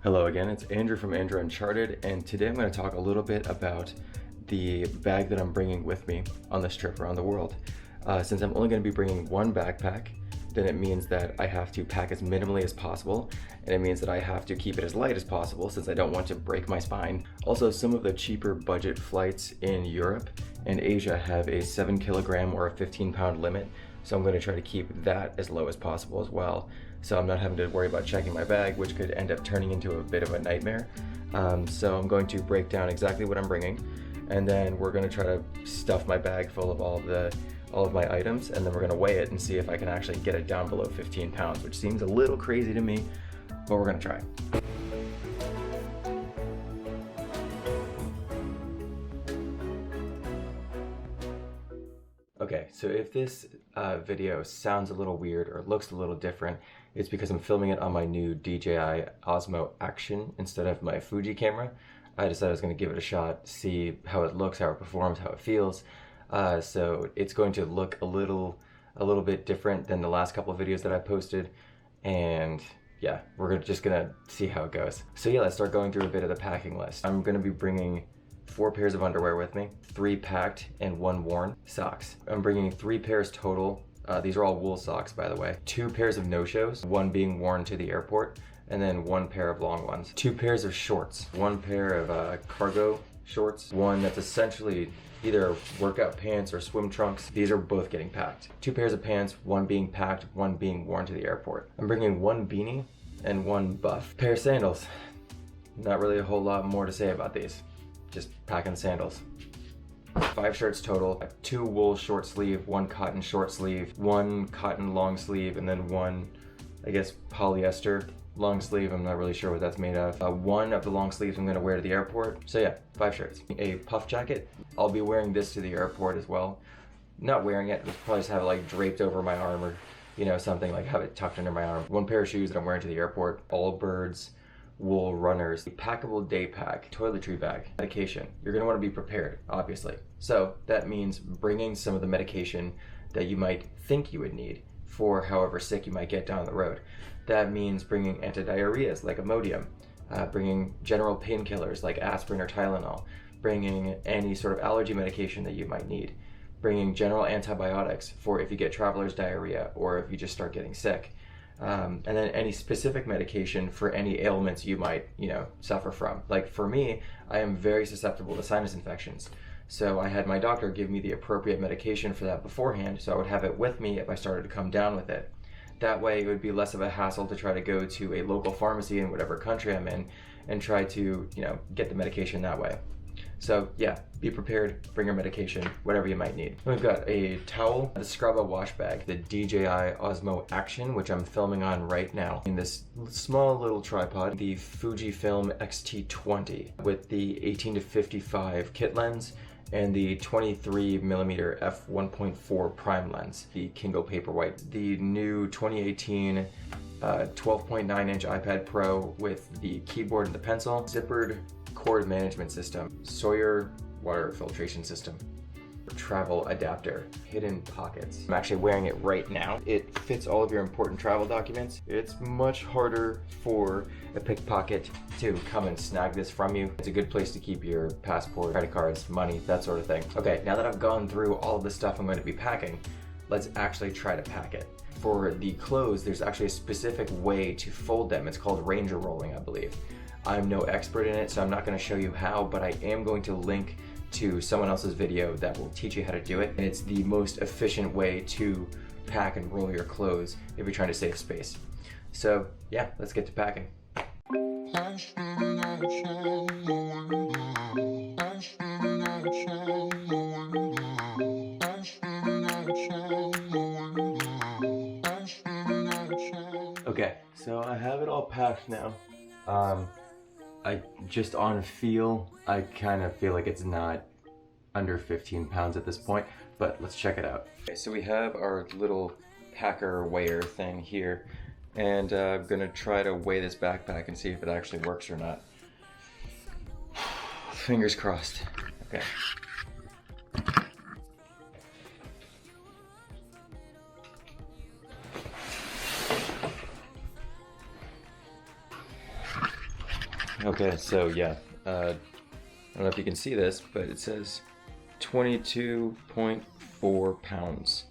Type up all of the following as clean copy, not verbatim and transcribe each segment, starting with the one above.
Hello again, it's Andrew from Andrew Uncharted, and today I'm going to talk a little bit about the bag that I'm bringing with me on this trip around the world. Since I'm only going to be bringing one backpack, then it means that I have to pack as minimally as possible, and it means that I have to keep it as light as possible since I don't want to break my spine. Also, some of the cheaper budget flights in Europe and Asia have a 7 kilogram or a 15-pound limit, so I'm going to try to keep that as low as possible as well. So I'm not having to worry about checking my bag, which could end up turning into a bit of a nightmare. So I'm going to break down exactly what I'm bringing, and then we're going to try to stuff my bag full of all of my items, and then we're going to weigh it and see if I can actually get it down below 15 pounds, which seems a little crazy to me, but we're going to try. Okay, so if this video sounds a little weird or looks a little different, it's because I'm filming it on my new DJI Osmo Action instead of my Fuji camera. I decided I was going to give it a shot, see how it looks, how it performs, how it feels. So it's going to look a little bit different than the last couple of videos that I posted, and yeah, we're just gonna see how it goes. So yeah, let's start going through a bit of the packing list. I'm gonna be bringing 4 pairs of underwear with me, 3 packed and 1 worn socks. I'm bringing 3 pairs total. These are all wool socks, by the way. 2 pairs of no-shows, 1 being worn to the airport, and then 1 pair of long ones. 2 pairs of shorts, 1 pair of cargo shorts, 1 that's essentially either workout pants or swim trunks. These are both getting packed. 2 pairs of pants, 1 being packed, 1 being worn to the airport. I'm bringing 1 beanie and 1 buff. Pair of sandals. Not really a whole lot more to say about these. Just packing sandals. 5 shirts total, 2 wool short sleeve, 1 cotton short sleeve, 1 cotton long sleeve, and then 1, I guess, polyester long sleeve. I'm not really sure what that's made of. 1 of the long sleeves I'm gonna wear to the airport. So yeah, 5 shirts. A puff jacket. I'll be wearing this to the airport as well. Not wearing it, probably just have it like draped over my arm, or you know, something, like have it tucked under my arm. 1 pair of shoes that I'm wearing to the airport. Allbirds wool runners. A packable day pack, toiletry bag, medication. You're gonna wanna be prepared, obviously. So that means bringing some of the medication that you might think you would need for however sick you might get down the road. That means bringing antidiarrheas like Imodium, bringing general painkillers like aspirin or Tylenol, bringing any sort of allergy medication that you might need, bringing general antibiotics for if you get traveler's diarrhea or if you just start getting sick, and then any specific medication for any ailments you might, suffer from. Like for me, I am very susceptible to sinus infections. So I had my doctor give me the appropriate medication for that beforehand, so I would have it with me if I started to come down with it. That way it would be less of a hassle to try to go to a local pharmacy in whatever country I'm in and try to, get the medication that way. So yeah, be prepared, bring your medication, whatever you might need. We've got a towel, the Scrubba wash bag, the DJI Osmo Action, which I'm filming on right now, in this small little tripod, the Fujifilm X-T20 with the 18-55 kit lens, and the 23mm f1.4 prime lens, the Kingo Paperwhite, the new 2018 12.9-inch iPad Pro with the keyboard and the pencil, zippered cord management system, Sawyer water filtration system, travel adapter, hidden pockets. I'm actually wearing it right now. It fits all of your important travel documents. It's much harder for a pickpocket to come and snag this from you. It's a good place to keep your passport, credit cards, money, that sort of thing. Okay, now that I've gone through all of the stuff I'm going to be packing, let's actually try to pack it. For the clothes, there's actually a specific way to fold them. It's called Ranger rolling, I believe. I'm no expert in it, so I'm not going to show you how, but I am going to link to someone else's video that will teach you how to do it. And it's the most efficient way to pack and roll your clothes if you're trying to save space. So yeah, let's get to packing. Okay, so I have it all packed now. I just on feel, I kind of feel like it's not under 15 pounds at this point, but let's check it out. Okay, so we have our little packer weigher thing here, and I'm gonna try to weigh this backpack and see if it actually works or not. Fingers crossed. Okay. Okay, so yeah, I don't know if you can see this, but it says 22.4 pounds.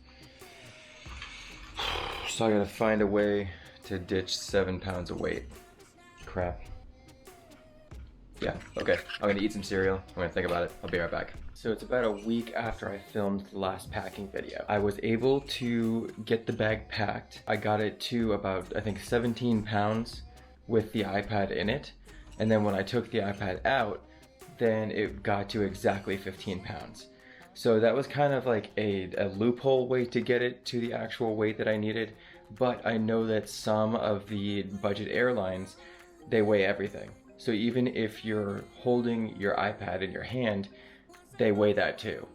So I gotta find a way to ditch 7 pounds of weight. Crap. Yeah, okay, I'm gonna eat some cereal. I'm gonna think about it. I'll be right back. So it's about a week after I filmed the last packing video. I was able to get the bag packed. I got it to about, I think, 17 pounds with the iPad in it. And then when I took the iPad out, then it got to exactly 15 pounds. So that was kind of like a loophole way to get it to the actual weight that I needed. But I know that some of the budget airlines, they weigh everything. So even if you're holding your iPad in your hand, they weigh that too.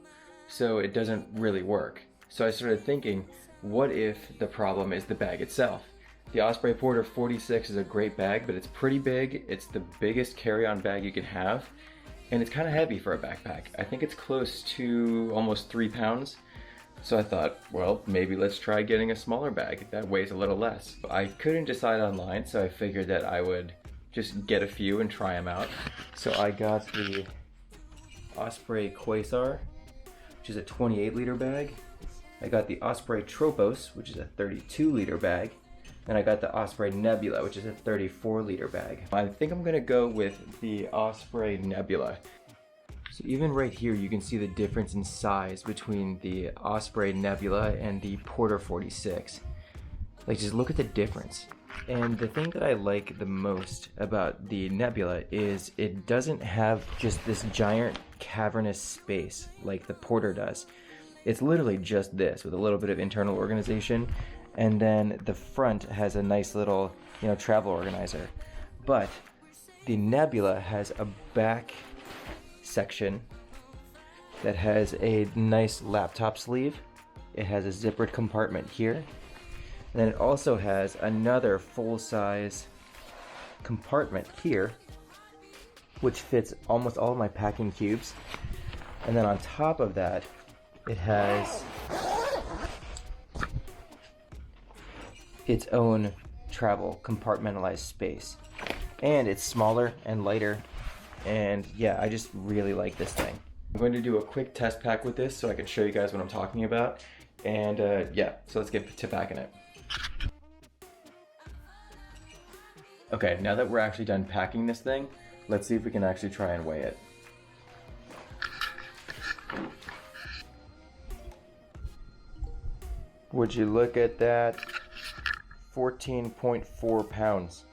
So it doesn't really work. So I started thinking, what if the problem is the bag itself? The Osprey Porter 46 is a great bag, but it's pretty big. It's the biggest carry-on bag you can have, and it's kind of heavy for a backpack. I think it's close to almost 3 pounds. So I thought, well, maybe let's try getting a smaller bag that weighs a little less. I couldn't decide online, so I figured that I would just get a few and try them out. So I got the Osprey Quasar, which is a 28 liter bag. I got the Osprey Tropos, which is a 32 liter bag. And I got the Osprey Nebula, which is a 34 liter bag. I think I'm gonna go with the Osprey Nebula. So even right here, you can see the difference in size between the Osprey Nebula and the Porter 46. Like, just look at the difference. And the thing that I like the most about the Nebula is it doesn't have just this giant cavernous space like the Porter does. It's literally just this with a little bit of internal organization, and then the front has a nice little, travel organizer. But the Nebula has a back section that has a nice laptop sleeve. It has a zippered compartment here. And then it also has another full-size compartment here, which fits almost all of my packing cubes. And then on top of that, it has its own travel compartmentalized space. And it's smaller and lighter. And yeah, I just really like this thing. I'm going to do a quick test pack with this so I can show you guys what I'm talking about. And yeah, so let's get to packing it. Okay, now that we're actually done packing this thing, let's see if we can actually try and weigh it. Would you look at that? 14.4 pounds.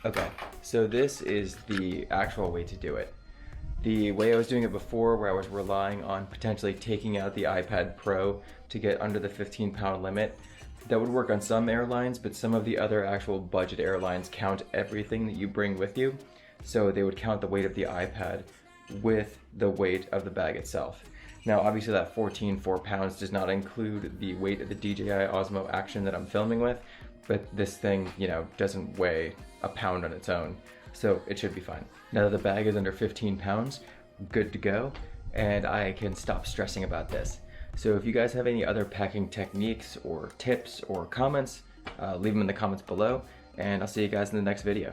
Okay, so this is the actual way to do it. The way I was doing it before, where I was relying on potentially taking out the iPad Pro to get under the 15-pound limit, that would work on some airlines, but some of the other actual budget airlines count everything that you bring with you. So they would count the weight of the iPad with the weight of the bag itself. Now, obviously that 14.4 pounds does not include the weight of the DJI Osmo Action that I'm filming with, but this thing, doesn't weigh a pound on its own, so it should be fine. Now that the bag is under 15 pounds, good to go, and I can stop stressing about this. So if you guys have any other packing techniques or tips or comments, leave them in the comments below, and I'll see you guys in the next video.